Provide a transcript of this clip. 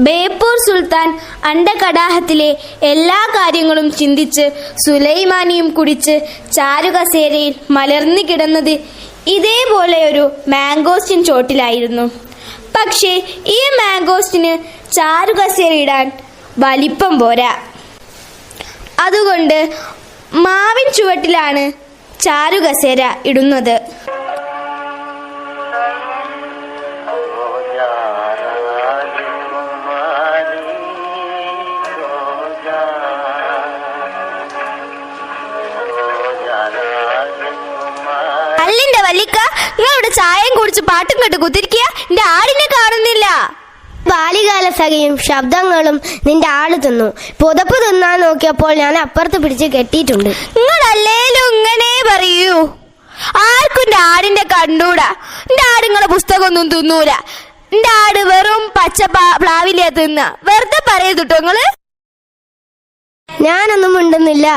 ബേപ്പൂർ സുൽത്താൻ അണ്ടകടാഹത്തിലെ എല്ലാ കാര്യങ്ങളും ചിന്തിച്ച് സുലൈമാനിയും കുടിച്ച് ചാരുകസേരയിൽ മലർന്നു കിടന്നത് ഇതേപോലെ ഒരു മാംഗോസ്റ്റിൻ ചോട്ടിലായിരുന്നു. പക്ഷേ ഈ മാംഗോസ്റ്റിന് ചാരുകസേര ഇടാൻ വലിപ്പം പോരാ. അതുകൊണ്ട് മാവിൻ ചുവട്ടിലാണ് ചാരുകസേര ഇടുന്നത്. അല്ലിന്റെ വല്ലിക്ക, നിങ്ങളിവിടെ ചായയും കുടിച്ച് പാട്ടും കേട്ട് കുത്തിരിക്കുക, എന്റെ ആടിനെ കാണുന്നില്ല. ബാല്യകാല സഖിയും ശബ്ദങ്ങളും നിന്റെ ആട് തിന്നു. പുതപ്പ് തിന്നാൻ നോക്കിയപ്പോൾ ഞാൻ അപ്പുറത്ത് പിടിച്ച് കെട്ടിയിട്ടുണ്ട്. നിങ്ങളല്ലേലും ഇങ്ങനെ പറയൂ. ആർക്കും എന്റെ ആടിന്റെ കണ്ടൂടാ. എന്റെ ആട് നിങ്ങളെ പുസ്തകമൊന്നും തിന്നൂല. എന്റെ ആട് വെറും പച്ച പ്ലാവിലെ തിന്ന. വെറുതെ പറയരുട്ടോ നിങ്ങള്. ഞാനൊന്നും മിണ്ടുന്നില്ല.